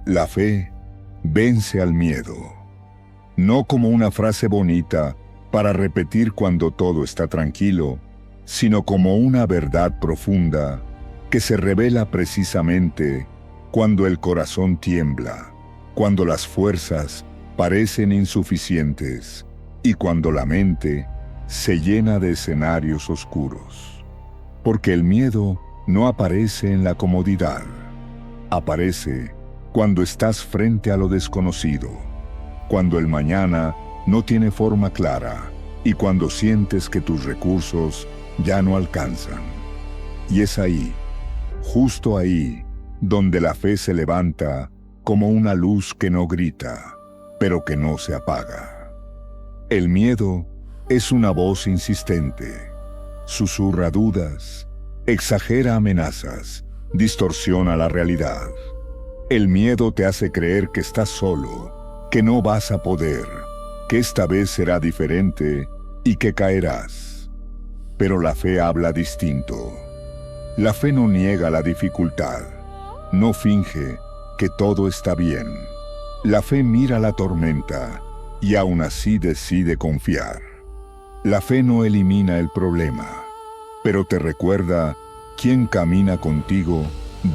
La fe vence al miedo, no como una frase bonita para repetir cuando todo está tranquilo, sino como una verdad profunda que se revela precisamente cuando el corazón tiembla, cuando las fuerzas parecen insuficientes y cuando la mente se llena de escenarios oscuros. Porque el miedo no aparece en la comodidad, aparece cuando estás frente a lo desconocido, cuando el mañana no tiene forma clara y cuando sientes que tus recursos ya no alcanzan. Y es ahí, justo ahí, donde la fe se levanta como una luz que no grita, pero que no se apaga. El miedo es una voz insistente, susurra dudas, exagera amenazas, distorsiona la realidad. El miedo te hace creer que estás solo, que no vas a poder, que esta vez será diferente y que caerás. Pero la fe habla distinto. La fe no niega la dificultad, no finge que todo está bien. La fe mira la tormenta y aún así decide confiar. La fe no elimina el problema, pero te recuerda quién camina contigo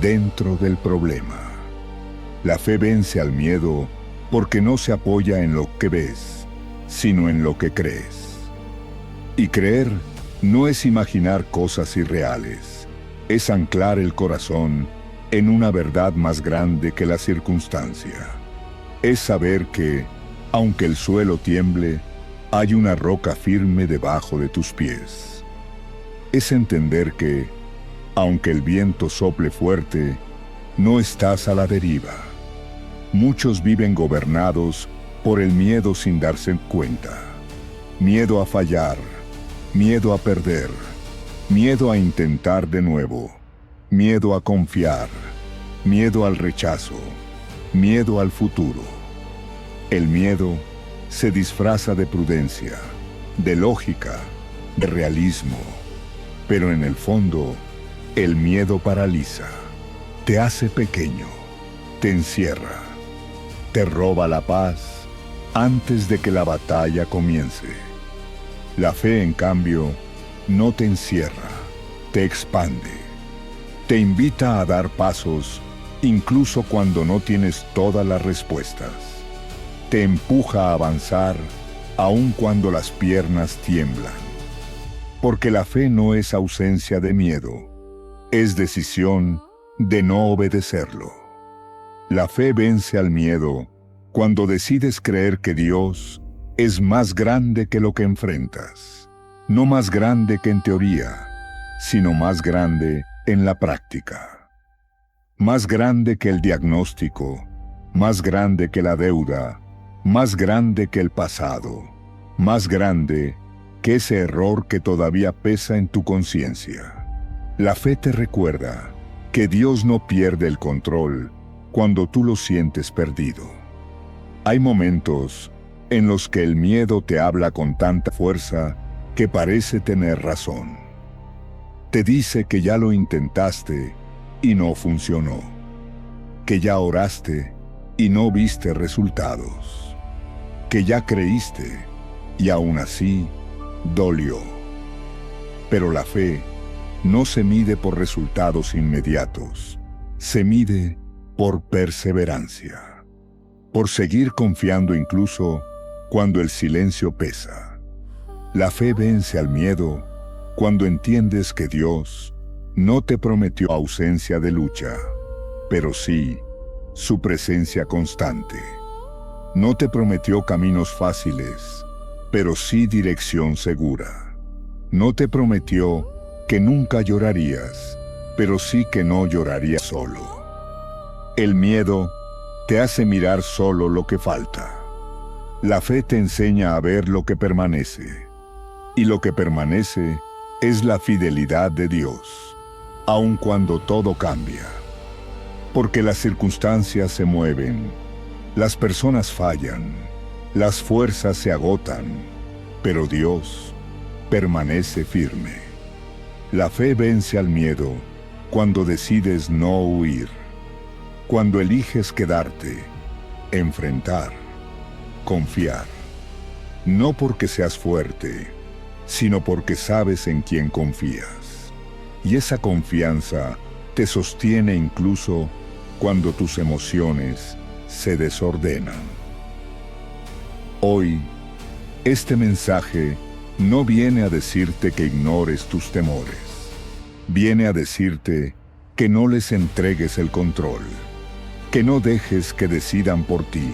dentro del problema. La fe vence al miedo porque no se apoya en lo que ves, sino en lo que crees. Y creer no es imaginar cosas irreales, es anclar el corazón en una verdad más grande que la circunstancia. Es saber que, aunque el suelo tiemble, hay una roca firme debajo de tus pies. Es entender que, aunque el viento sople fuerte, no estás a la deriva. Muchos viven gobernados por el miedo sin darse cuenta. Miedo a fallar, miedo a perder, miedo a intentar de nuevo, miedo a confiar, miedo al rechazo, miedo al futuro. El miedo se disfraza de prudencia, de lógica, de realismo, pero en el fondo, el miedo paraliza, te hace pequeño, te encierra, te roba la paz antes de que la batalla comience. La fe, en cambio, no te encierra, te expande, te invita a dar pasos incluso cuando no tienes todas las respuestas. Te empuja a avanzar aun cuando las piernas tiemblan. Porque la fe no es ausencia de miedo, es decisión de no obedecerlo. La fe vence al miedo cuando decides creer que Dios es más grande que lo que enfrentas. No más grande que en teoría, sino más grande en la práctica. Más grande que el diagnóstico, más grande que la deuda, más grande que el pasado, más grande que ese error que todavía pesa en tu conciencia. La fe te recuerda que Dios no pierde el control cuando tú lo sientes perdido. Hay momentos en los que el miedo te habla con tanta fuerza que parece tener razón. Te dice que ya lo intentaste y no funcionó, que ya oraste y no viste resultados, que ya creíste y aún así dolió. Pero la fe no se mide por resultados inmediatos, se mide por perseverancia, por seguir confiando incluso cuando el silencio pesa. La fe vence al miedo cuando entiendes que Dios no te prometió ausencia de lucha, pero sí su presencia constante. No te prometió caminos fáciles, pero sí dirección segura. No te prometió que nunca llorarías, pero sí que no llorarías solo. El miedo te hace mirar solo lo que falta. La fe te enseña a ver lo que permanece, y lo que permanece es la fidelidad de Dios, aun cuando todo cambia. Porque las circunstancias se mueven, las personas fallan, las fuerzas se agotan, pero Dios permanece firme. La fe vence al miedo cuando decides no huir, Cuando eliges quedarte, enfrentar, confiar. No porque seas fuerte, sino porque sabes en quién confías. Y esa confianza te sostiene incluso cuando tus emociones se desordenan. Hoy, este mensaje no viene a decirte que ignores tus temores. Viene a decirte que no les entregues el control, que no dejes que decidan por ti,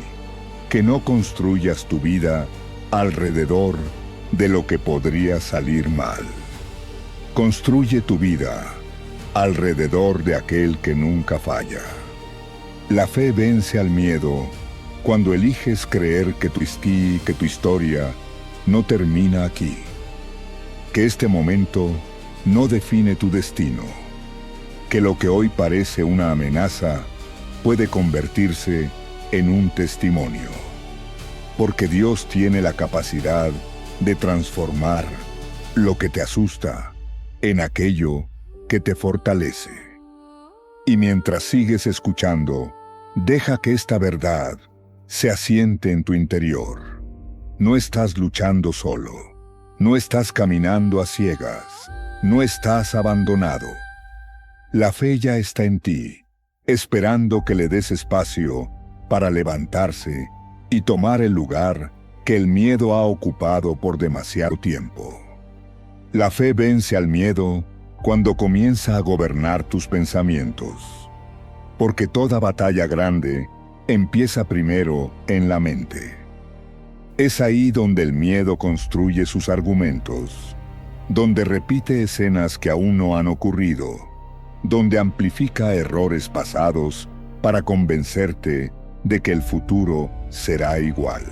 que no construyas tu vida alrededor de lo que podría salir mal. Construye tu vida alrededor de aquel que nunca falla. La fe vence al miedo cuando eliges creer que tu historia no termina aquí, que este momento no define tu destino, que lo que hoy parece una amenaza puede convertirse en un testimonio, porque Dios tiene la capacidad de transformar lo que te asusta en aquello que te fortalece. Y mientras sigues escuchando, deja que esta verdad se asiente en tu interior. No estás luchando solo, no estás caminando a ciegas, no estás abandonado. La fe ya está en ti, esperando que le des espacio para levantarse y tomar el lugar que el miedo ha ocupado por demasiado tiempo. La fe vence al miedo cuando comienza a gobernar tus pensamientos, porque toda batalla grande empieza primero en la mente. Es ahí donde el miedo construye sus argumentos, donde repite escenas que aún no han ocurrido, donde amplifica errores pasados para convencerte de que el futuro será igual.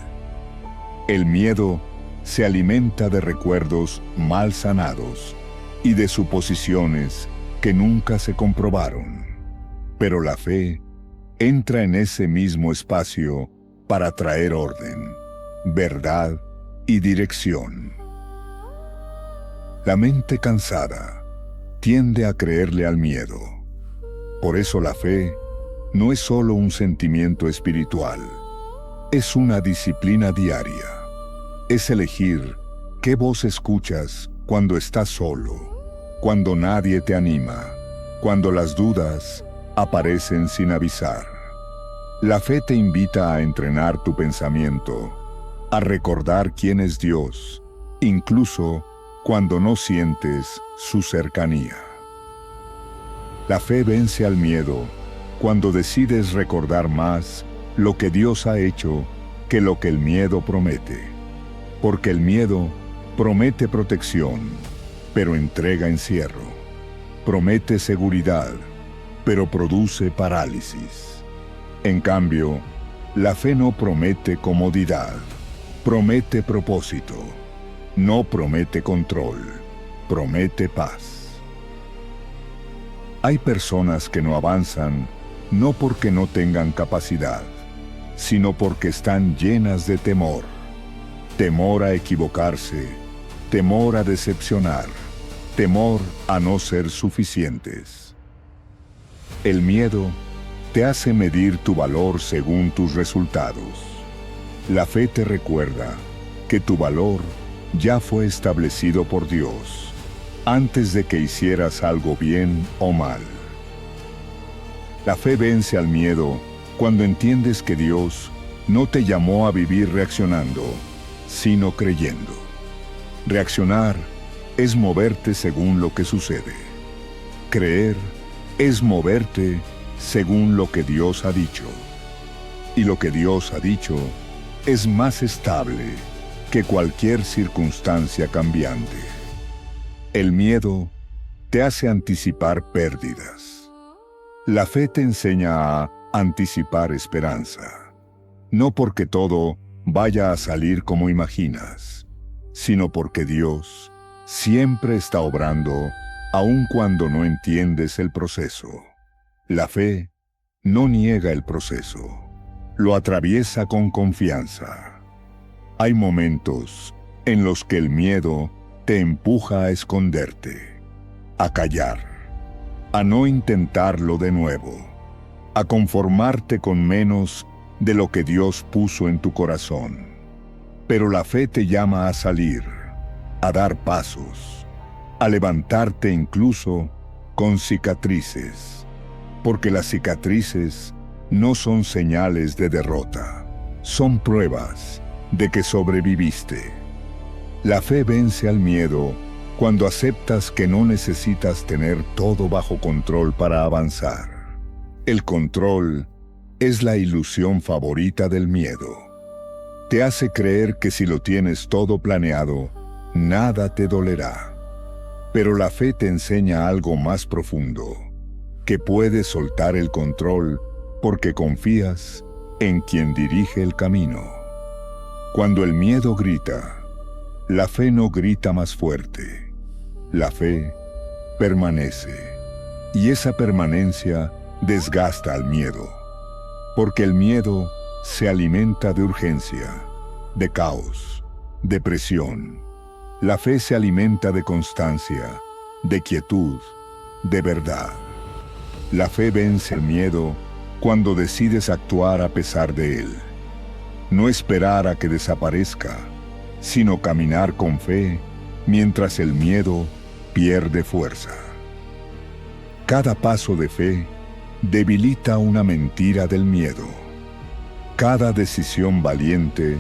El miedo se alimenta de recuerdos mal sanados y de suposiciones que nunca se comprobaron. Pero la fe entra en ese mismo espacio para traer orden, verdad y dirección. La mente cansada tiende a creerle al miedo. Por eso la fe no es solo un sentimiento espiritual, es una disciplina diaria. Es elegir qué voz escuchas cuando estás solo, cuando nadie te anima, cuando las dudas aparecen sin avisar. La fe te invita a entrenar tu pensamiento, a recordar quién es Dios, incluso cuando no sientes su cercanía. La fe vence al miedo cuando decides recordar más lo que Dios ha hecho que lo que el miedo promete. Porque el miedo promete protección, pero entrega encierro. Promete seguridad, pero produce parálisis. En cambio, la fe no promete comodidad, promete propósito. No promete control, promete paz. Hay personas que no avanzan no porque no tengan capacidad, sino porque están llenas de temor. Temor a equivocarse, temor a decepcionar, temor a no ser suficientes. El miedo te hace medir tu valor según tus resultados. La fe te recuerda que tu valor ya fue establecido por Dios antes de que hicieras algo bien o mal. La fe vence al miedo cuando entiendes que Dios no te llamó a vivir reaccionando, sino creyendo. Reaccionar es moverte según lo que sucede. Creer es moverte según lo que Dios ha dicho. Y lo que Dios ha dicho es más estable que cualquier circunstancia cambiante. El miedo te hace anticipar pérdidas. La fe te enseña a anticipar esperanza. No porque todo vaya a salir como imaginas, sino porque Dios siempre está obrando aun cuando no entiendes el proceso. La fe no niega el proceso, lo atraviesa con confianza. Hay momentos en los que el miedo te empuja a esconderte, a callar, a no intentarlo de nuevo, a conformarte con menos de lo que Dios puso en tu corazón. Pero la fe te llama a salir, a dar pasos, a levantarte incluso con cicatrices, porque las cicatrices no son señales de derrota, son pruebas de que sobreviviste. La fe vence al miedo cuando aceptas que no necesitas tener todo bajo control para avanzar. El control es la ilusión favorita del miedo. Te hace creer que si lo tienes todo planeado, nada te dolerá. Pero la fe te enseña algo más profundo, que puedes soltar el control porque confías en quien dirige el camino. Cuando el miedo grita, la fe no grita más fuerte. La fe permanece, y esa permanencia desgasta al miedo, porque el miedo se alimenta de urgencia, de caos, de presión. La fe se alimenta de constancia, de quietud, de verdad. La fe vence el miedo cuando decides actuar a pesar de él. No esperar a que desaparezca, sino caminar con fe mientras el miedo pierde fuerza. Cada paso de fe debilita una mentira del miedo. Cada decisión valiente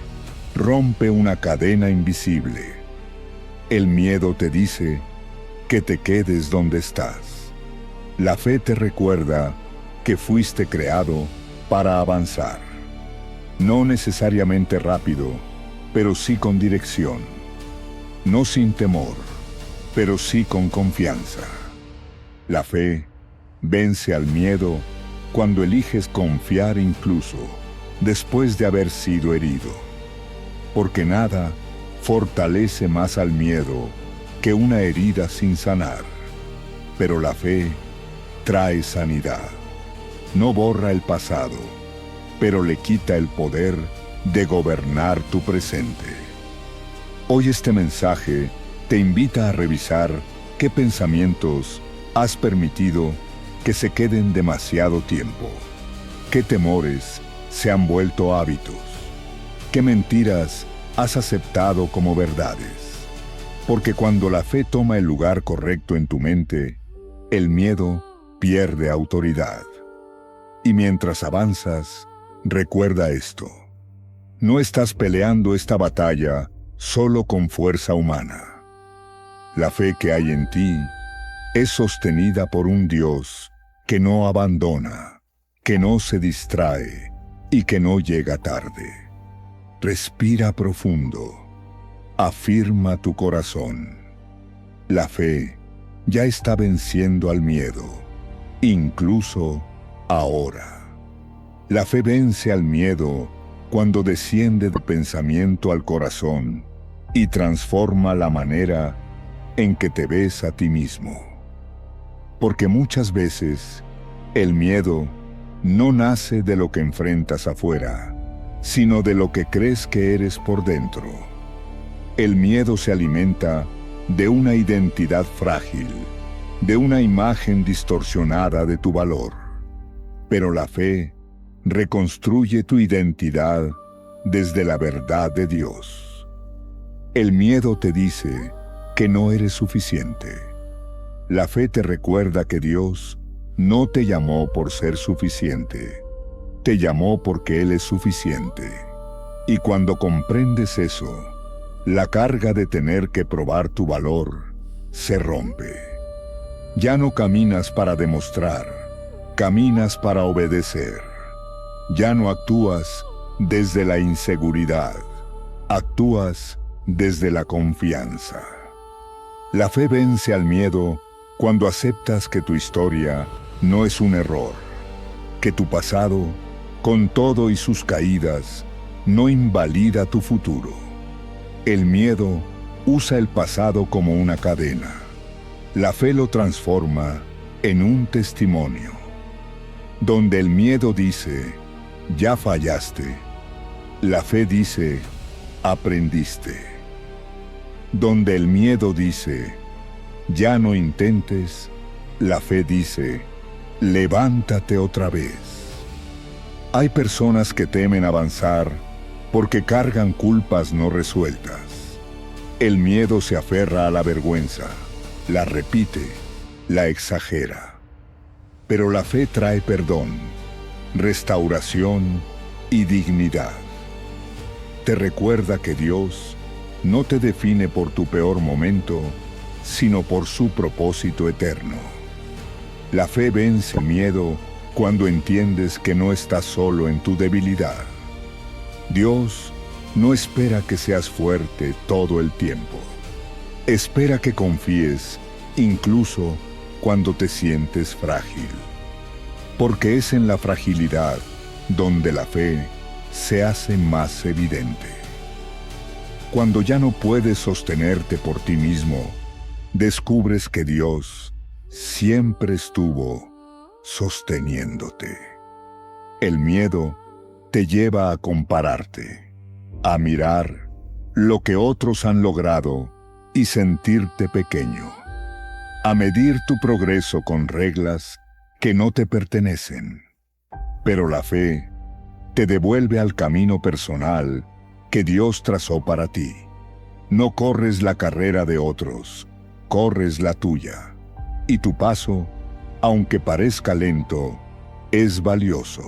rompe una cadena invisible. El miedo te dice que te quedes donde estás. La fe te recuerda que fuiste creado para avanzar. No necesariamente rápido, pero sí con dirección. No sin temor, pero sí con confianza. La fe vence al miedo cuando eliges confiar incluso después de haber sido herido. Porque nada fortalece más al miedo que una herida sin sanar. Pero la fe trae sanidad. No borra el pasado, pero le quita el poder de gobernar tu presente. Hoy este mensaje te invita a revisar qué pensamientos has permitido que se queden demasiado tiempo, qué temores se han vuelto hábitos, qué mentiras has aceptado como verdades. Porque cuando la fe toma el lugar correcto en tu mente, el miedo pierde autoridad. Y mientras avanzas, recuerda esto: no estás peleando esta batalla solo con fuerza humana. La fe que hay en ti es sostenida por un Dios que no abandona, que no se distrae y que no llega tarde. Respira profundo. Afirma tu corazón. La fe ya está venciendo al miedo, incluso ahora. La fe vence al miedo cuando desciende del pensamiento al corazón y transforma la manera en que te ves a ti mismo. Porque muchas veces el miedo no nace de lo que enfrentas afuera, sino de lo que crees que eres por dentro. El miedo se alimenta de una identidad frágil, de una imagen distorsionada de tu valor. Pero la fe reconstruye tu identidad desde la verdad de Dios. El miedo te dice que no eres suficiente. La fe te recuerda que Dios no te llamó por ser suficiente, te llamó porque Él es suficiente. Y cuando comprendes eso, la carga de tener que probar tu valor se rompe. Ya no caminas para demostrar, caminas para obedecer. Ya no actúas desde la inseguridad, actúas desde la confianza. La fe vence al miedo cuando aceptas que tu historia no es un error, que tu pasado, con todo y sus caídas, no invalida tu futuro. El miedo usa el pasado como una cadena. La fe lo transforma en un testimonio. Donde el miedo dice, ya fallaste, la fe dice, aprendiste. Donde el miedo dice, ya no intentes, la fe dice, levántate otra vez. Hay personas que temen avanzar porque cargan culpas no resueltas. El miedo se aferra a la vergüenza, la repite, la exagera. Pero la fe trae perdón, restauración y dignidad. Te recuerda que Dios no te define por tu peor momento, sino por su propósito eterno. La fe vence el miedo cuando entiendes que no estás solo en tu debilidad. Dios no espera que seas fuerte todo el tiempo. Espera que confíes incluso cuando te sientes frágil. Porque es en la fragilidad donde la fe se hace más evidente. Cuando ya no puedes sostenerte por ti mismo, descubres que Dios siempre estuvo sosteniéndote. El miedo te lleva a compararte, a mirar lo que otros han logrado y sentirte pequeño, a medir tu progreso con reglas que no te pertenecen. Pero la fe te devuelve al camino personal que Dios trazó para ti. No corres la carrera de otros, corres la tuya. Y tu paso, aunque parezca lento, es valioso.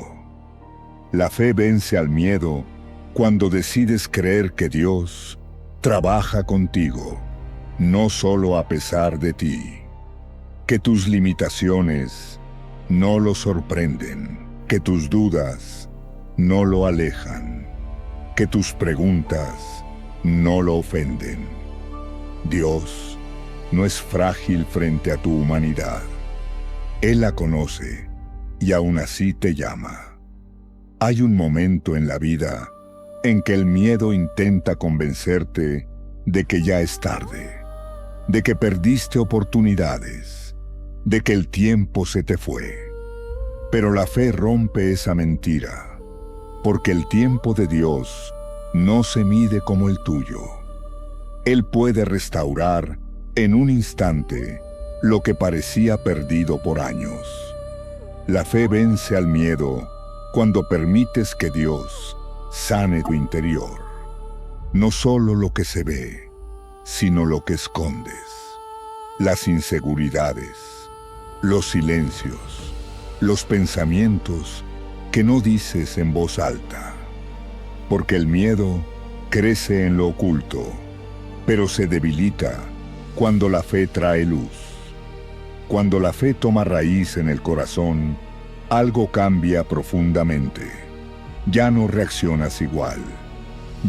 La fe vence al miedo cuando decides creer que Dios trabaja contigo, no solo a pesar de ti. Que tus limitaciones no lo sorprenden, que tus dudas no lo alejan, que tus preguntas no lo ofenden. Dios no es frágil frente a tu humanidad. Él la conoce y aún así te llama. Hay un momento en la vida en que el miedo intenta convencerte de que ya es tarde, de que perdiste oportunidades, de que el tiempo se te fue. Pero la fe rompe esa mentira, porque el tiempo de Dios no se mide como el tuyo. Él puede restaurar en un instante lo que parecía perdido por años. La fe vence al miedo cuando permites que Dios sane tu interior. No solo lo que se ve, sino lo que escondes. Las inseguridades, los silencios, los pensamientos que no dices en voz alta. Porque el miedo crece en lo oculto, pero se debilita cuando la fe trae luz. Cuando la fe toma raíz en el corazón, algo cambia profundamente. Ya no reaccionas igual.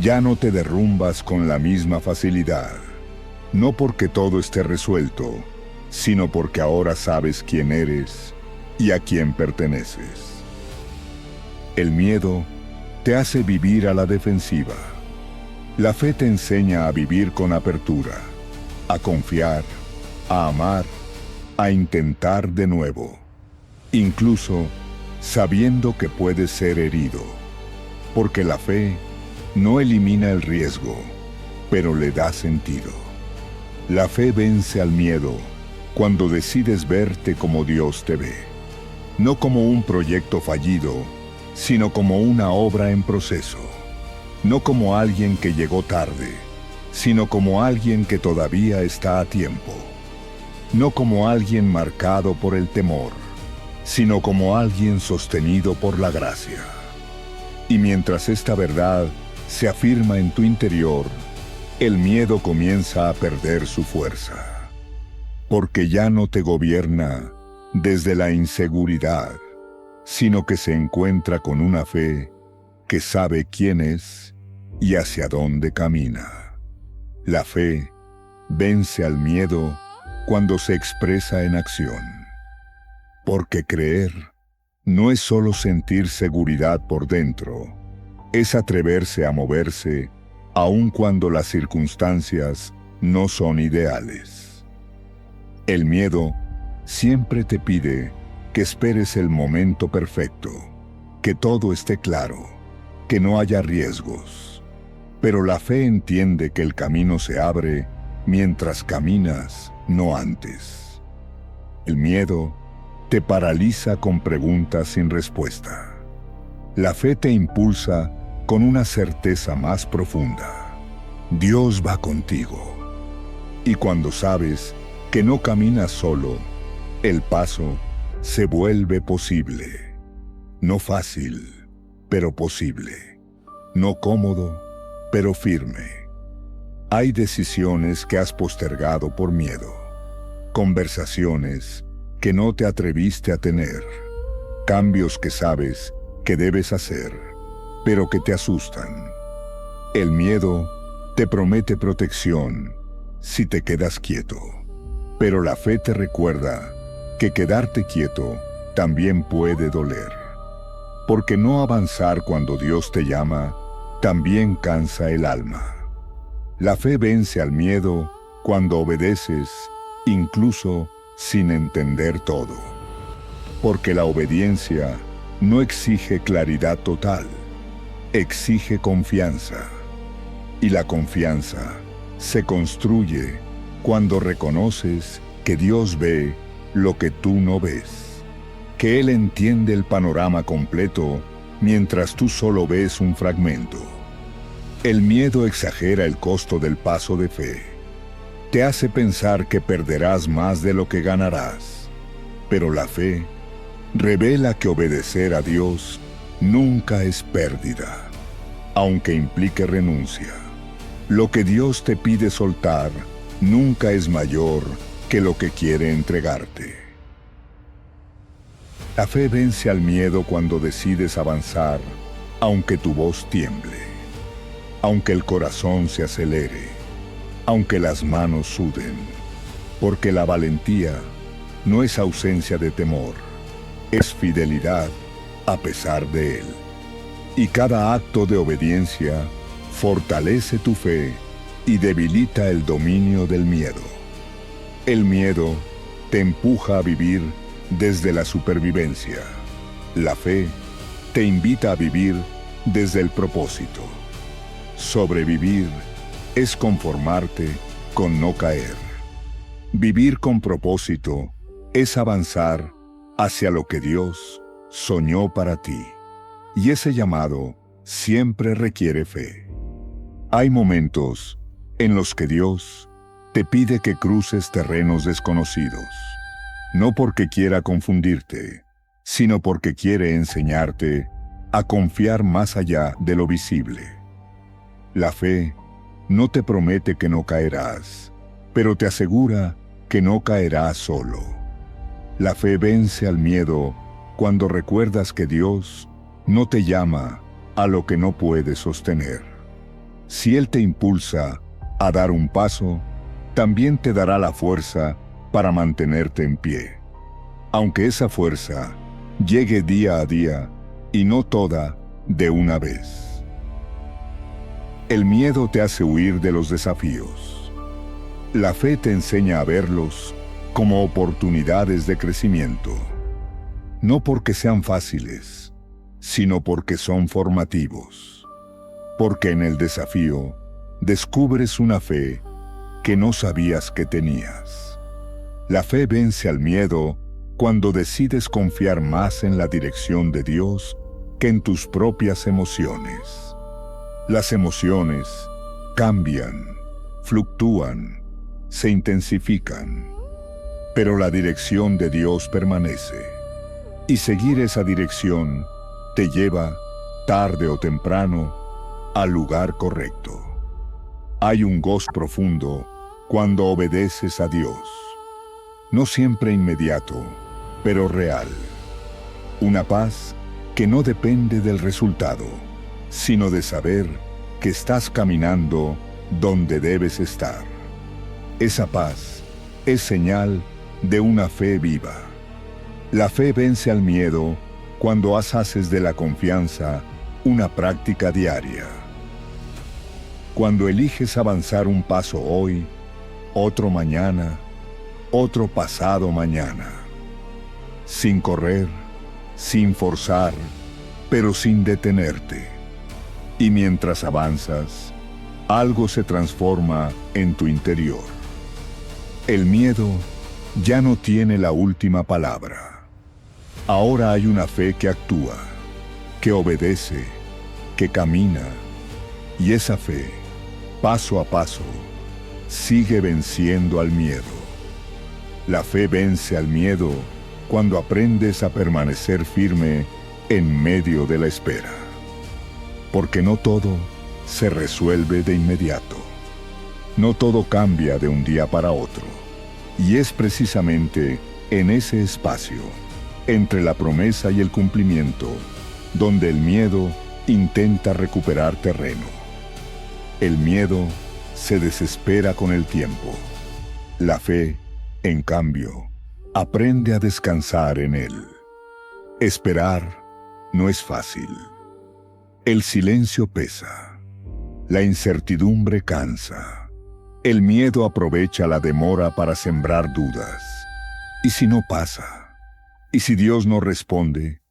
Ya no te derrumbas con la misma facilidad. No porque todo esté resuelto, sino porque ahora sabes quién eres y a quién perteneces. El miedo te hace vivir a la defensiva. La fe te enseña a vivir con apertura, a confiar, a amar, a intentar de nuevo, incluso sabiendo que puedes ser herido, porque la fe no elimina el riesgo, pero le da sentido. La fe vence al miedo cuando decides verte como Dios te ve, no como un proyecto fallido, sino como una obra en proceso, no como alguien que llegó tarde, sino como alguien que todavía está a tiempo, no como alguien marcado por el temor, sino como alguien sostenido por la gracia. Y mientras esta verdad se afirma en tu interior, el miedo comienza a perder su fuerza, porque ya no te gobierna desde la inseguridad, sino que se encuentra con una fe que sabe quién es y hacia dónde camina. La fe vence al miedo cuando se expresa en acción. Porque creer no es solo sentir seguridad por dentro, es atreverse a moverse aun cuando las circunstancias no son ideales. El miedo siempre te pide que esperes el momento perfecto, que todo esté claro, que no haya riesgos. Pero la fe entiende que el camino se abre mientras caminas, no antes. El miedo te paraliza con preguntas sin respuesta. La fe te impulsa con una certeza más profunda. Dios va contigo. Y cuando sabes que no caminas solo, el paso se vuelve posible. No fácil, pero posible. No cómodo, pero firme. Hay decisiones que has postergado por miedo. Conversaciones que no te atreviste a tener. Cambios que sabes que debes hacer, pero que te asustan. El miedo te promete protección si te quedas quieto. Pero la fe te recuerda que quedarte quieto también puede doler. Porque no avanzar cuando Dios te llama también cansa el alma. La fe vence al miedo cuando obedeces, incluso sin entender todo. Porque la obediencia no exige claridad total, exige confianza. Y la confianza se construye cuando reconoces que Dios ve lo que tú no ves, que Él entiende el panorama completo mientras tú solo ves un fragmento. El miedo exagera el costo del paso de fe. Te hace pensar que perderás más de lo que ganarás. Pero la fe revela que obedecer a Dios nunca es pérdida, aunque implique renuncia. Lo que Dios te pide soltar nunca es mayor que lo que quiere entregarte. La fe vence al miedo cuando decides avanzar, aunque tu voz tiemble, aunque el corazón se acelere, aunque las manos suden, porque la valentía no es ausencia de temor, es fidelidad a pesar de él. Y cada acto de obediencia fortalece tu fe y debilita el dominio del miedo. El miedo te empuja a vivir desde la supervivencia. La fe te invita a vivir desde el propósito. Sobrevivir es conformarte con no caer. Vivir con propósito es avanzar hacia lo que Dios soñó para ti. Y ese llamado siempre requiere fe. Hay momentos en los que Dios te pide que cruces terrenos desconocidos, no porque quiera confundirte, sino porque quiere enseñarte a confiar más allá de lo visible. La fe no te promete que no caerás, pero te asegura que no caerás solo. La fe vence al miedo cuando recuerdas que Dios no te llama a lo que no puedes sostener. Si Él te impulsa a dar un paso, también te dará la fuerza para mantenerte en pie. Aunque esa fuerza llegue día a día y no toda de una vez. El miedo te hace huir de los desafíos. La fe te enseña a verlos como oportunidades de crecimiento. No porque sean fáciles, sino porque son formativos. Porque en el desafío descubres una fe que no sabías que tenías. La fe vence al miedo cuando decides confiar más en la dirección de Dios que en tus propias emociones. Las emociones cambian, fluctúan, se intensifican, pero la dirección de Dios permanece. Y seguir esa dirección te lleva, tarde o temprano, al lugar correcto. Hay un gozo profundo cuando obedeces a Dios. No siempre inmediato, pero real. Una paz que no depende del resultado, sino de saber que estás caminando donde debes estar. Esa paz es señal de una fe viva. La fe vence al miedo cuando haces de la confianza una práctica diaria. Cuando eliges avanzar un paso hoy, otro mañana, otro pasado mañana. Sin correr, sin forzar, pero sin detenerte. Y mientras avanzas, algo se transforma en tu interior. El miedo ya no tiene la última palabra. Ahora hay una fe que actúa. que obedece, que camina, y esa fe, paso a paso, sigue venciendo al miedo. La fe vence al miedo cuando aprendes a permanecer firme en medio de la espera. Porque no todo se resuelve de inmediato. No todo cambia de un día para otro. Y es precisamente en ese espacio, entre la promesa y el cumplimiento, donde el miedo intenta recuperar terreno. El miedo se desespera con el tiempo. La fe, en cambio, aprende a descansar en él. Esperar no es fácil. El silencio pesa. La incertidumbre cansa. El miedo aprovecha la demora para sembrar dudas. ¿Y si no pasa? ¿Y si Dios no responde?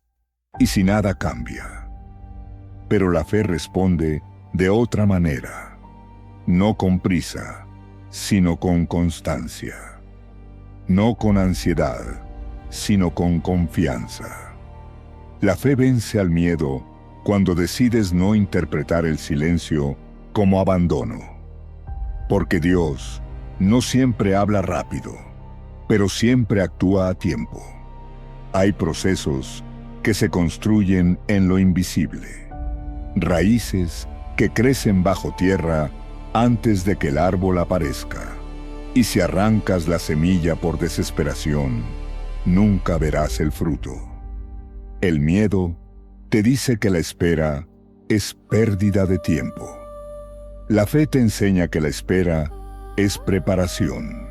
¿Y si nada cambia? Pero la fe responde de otra manera. No con prisa, sino con constancia. No con ansiedad, sino con confianza. La fe vence al miedo cuando decides no interpretar el silencio como abandono. Porque Dios no siempre habla rápido, pero siempre actúa a tiempo. Hay procesos que se construyen en lo invisible. Raíces que crecen bajo tierra antes de que el árbol aparezca. Y si arrancas la semilla por desesperación, nunca verás el fruto. El miedo te dice que la espera es pérdida de tiempo. La fe te enseña que la espera es preparación,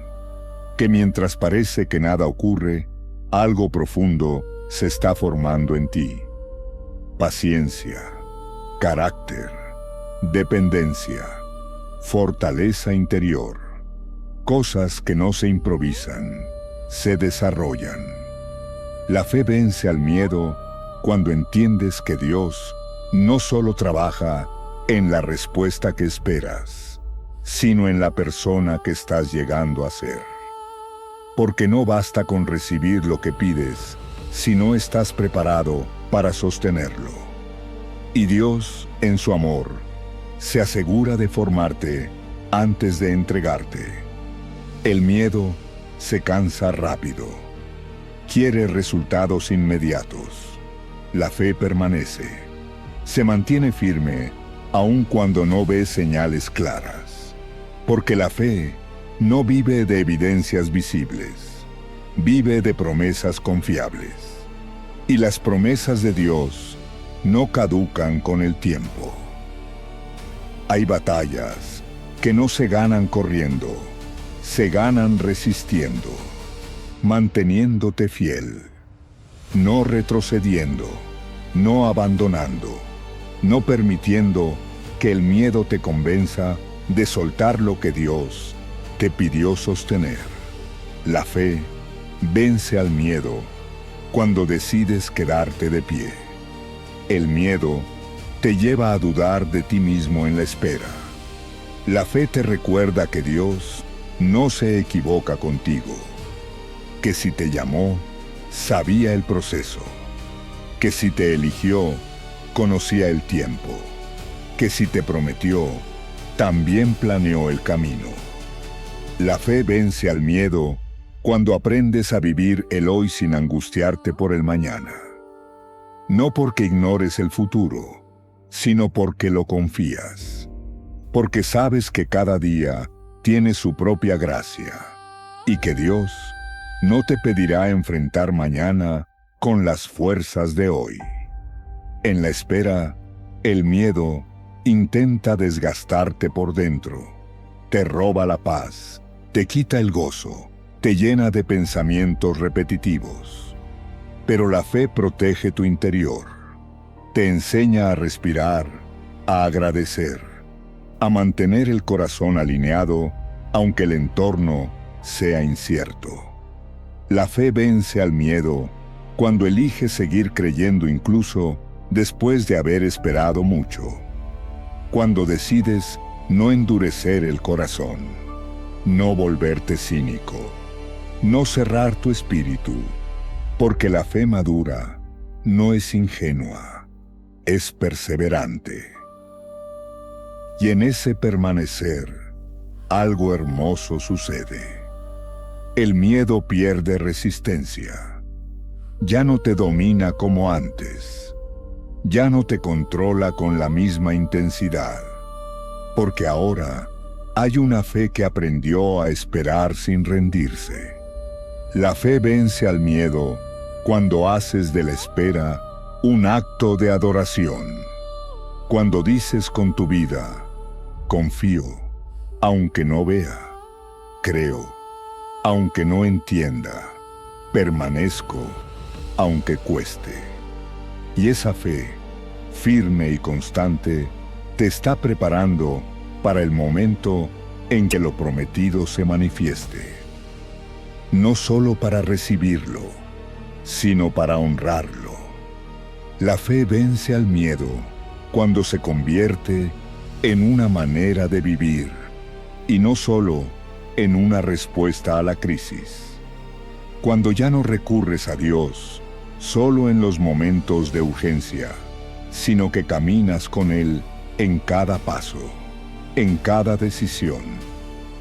que mientras parece que nada ocurre, algo profundo se está formando en ti. Paciencia, carácter, dependencia, fortaleza interior. Cosas que no se improvisan, se desarrollan. La fe vence al miedo cuando entiendes que Dios no solo trabaja en la respuesta que esperas, sino en la persona que estás llegando a ser. Porque no basta con recibir lo que pides si no estás preparado para sostenerlo. Y Dios, en su amor, se asegura de formarte antes de entregarte. El miedo se cansa rápido. Quiere resultados inmediatos. La fe permanece. Se mantiene firme aun cuando no ve señales claras. Porque la fe no vive de evidencias visibles. Vive de promesas confiables. Y las promesas de Dios no caducan con el tiempo. Hay batallas que no se ganan corriendo, se ganan resistiendo, manteniéndote fiel, no retrocediendo, no abandonando, no permitiendo que el miedo te convenza de soltar lo que Dios te pidió sostener. La fe vence al miedo cuando decides quedarte de pie. El miedo te lleva a dudar de ti mismo en la espera. La fe te recuerda que Dios no se equivoca contigo, que si te llamó, sabía el proceso, que si te eligió, conocía el tiempo, que si te prometió, también planeó el camino. La fe vence al miedo cuando aprendes a vivir el hoy sin angustiarte por el mañana. No porque ignores el futuro, sino porque lo confías. Porque sabes que cada día tiene su propia gracia y que Dios no te pedirá enfrentar mañana con las fuerzas de hoy. En la espera, el miedo intenta desgastarte por dentro, te roba la paz, te quita el gozo, te llena de pensamientos repetitivos. Pero la fe protege tu interior, te enseña a respirar, a agradecer, a mantener el corazón alineado, aunque el entorno sea incierto. La fe vence al miedo cuando eliges seguir creyendo incluso después de haber esperado mucho. Cuando decides no endurecer el corazón, no volverte cínico, no cerrar tu espíritu, porque la fe madura no es ingenua, es perseverante. Y en ese permanecer, algo hermoso sucede. El miedo pierde resistencia. Ya no te domina como antes. Ya no te controla con la misma intensidad. Porque ahora hay una fe que aprendió a esperar sin rendirse. La fe vence al miedo cuando haces de la espera un acto de adoración. Cuando dices con tu vida, confío, aunque no vea, creo, aunque no entienda, permanezco, aunque cueste. Y esa fe, firme y constante, te está preparando para el momento en que lo prometido se manifieste. No solo para recibirlo, sino para honrarlo. La fe vence al miedo cuando se convierte en una manera de vivir y no solo en una respuesta a la crisis. Cuando ya no recurres a Dios solo en los momentos de urgencia, sino que caminas con Él en cada paso, en cada decisión,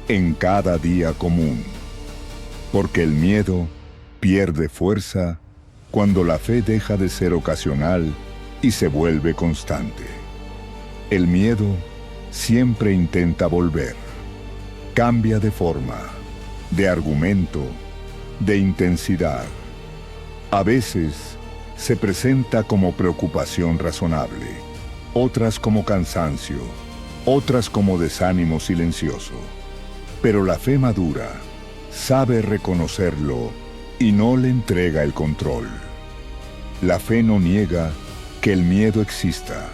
en cada día común. Porque el miedo pierde fuerza cuando la fe deja de ser ocasional y se vuelve constante. El miedo siempre intenta volver. Cambia de forma, de argumento, de intensidad. A veces se presenta como preocupación razonable, otras como cansancio, otras como desánimo silencioso. Pero la fe madura sabe reconocerlo y no le entrega el control. La fe no niega que el miedo exista,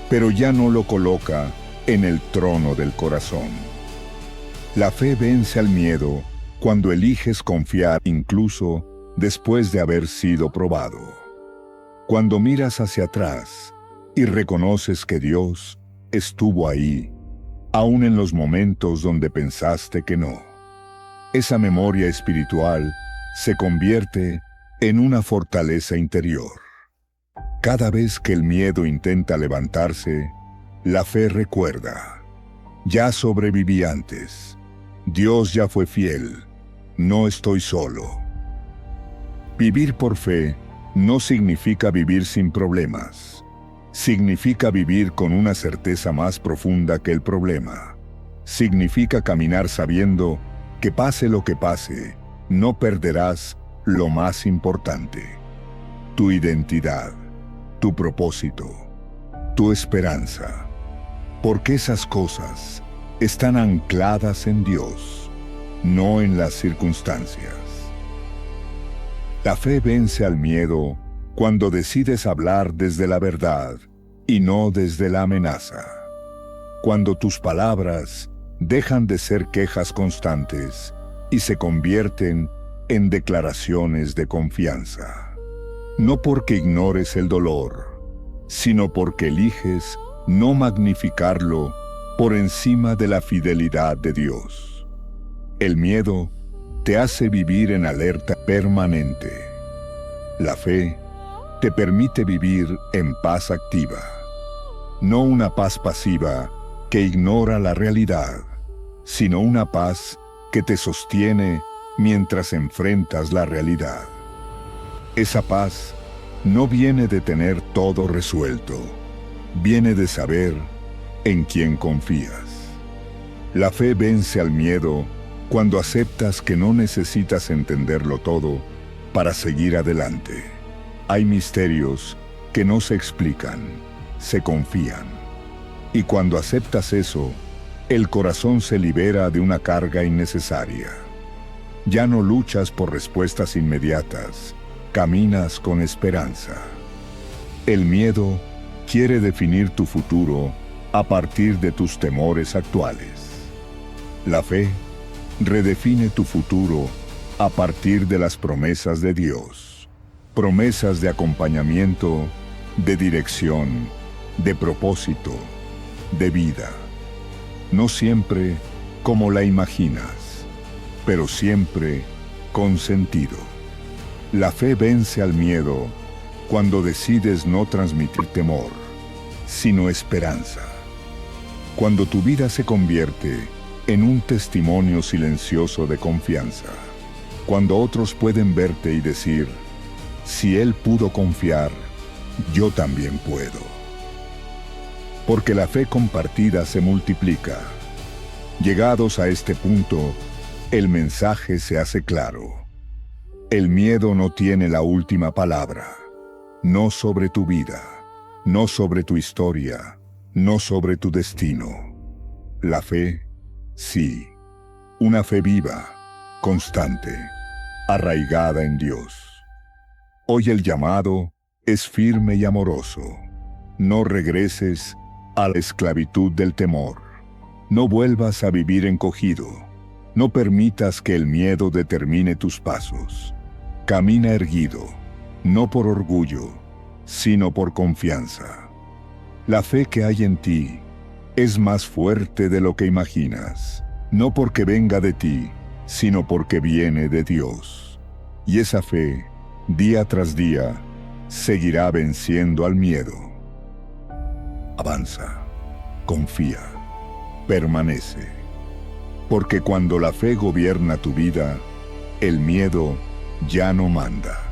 pero ya no lo coloca en el trono del corazón. La fe vence al miedo cuando eliges confiar incluso después de haber sido probado. Cuando miras hacia atrás y reconoces que Dios estuvo ahí, aun en los momentos donde pensaste que no. Esa memoria espiritual se convierte en una fortaleza interior. Cada vez que el miedo intenta levantarse, la fe recuerda: ya sobreviví antes, Dios ya fue fiel, no estoy solo. Vivir por fe no significa vivir sin problemas. Significa vivir con una certeza más profunda que el problema. Significa caminar sabiendo que pase lo que pase, no perderás lo más importante: tu identidad, tu propósito, tu esperanza. Porque esas cosas están ancladas en Dios, no en las circunstancias. La fe vence al miedo cuando decides hablar desde la verdad y no desde la amenaza. Cuando tus palabras dejan de ser quejas constantes y se convierten en declaraciones de confianza. No porque ignores el dolor, sino porque eliges no magnificarlo por encima de la fidelidad de Dios. El miedo te hace vivir en alerta permanente. La fe te permite vivir en paz activa, no una paz pasiva que ignora la realidad, sino una paz que te sostiene mientras enfrentas la realidad. Esa paz no viene de tener todo resuelto, viene de saber en quién confías. La fe vence al miedo cuando aceptas que no necesitas entenderlo todo para seguir adelante. Hay misterios que no se explican, se confían. Y cuando aceptas eso, el corazón se libera de una carga innecesaria. Ya no luchas por respuestas inmediatas, caminas con esperanza. El miedo quiere definir tu futuro a partir de tus temores actuales. La fe redefine tu futuro a partir de las promesas de Dios. Promesas de acompañamiento, de dirección, de propósito, de vida. No siempre como la imaginas, pero siempre con sentido. La fe vence al miedo cuando decides no transmitir temor, sino esperanza. Cuando tu vida se convierte en un testimonio silencioso de confianza, cuando otros pueden verte y decir, si él pudo confiar, yo también puedo. Porque la fe compartida se multiplica. Llegados a este punto, el mensaje se hace claro. El miedo no tiene la última palabra. No sobre tu vida, no sobre tu historia, no sobre tu destino. La fe, sí. Una fe viva, constante, arraigada en Dios. Hoy el llamado es firme y amoroso. No regreses a la esclavitud del temor. No vuelvas a vivir encogido. No permitas que el miedo determine tus pasos. Camina erguido, no por orgullo, sino por confianza. La fe que hay en ti es más fuerte de lo que imaginas, no porque venga de ti, sino porque viene de Dios. Y esa fe, día tras día, seguirá venciendo al miedo. Avanza, confía, permanece. Porque cuando la fe gobierna tu vida, el miedo ya no manda.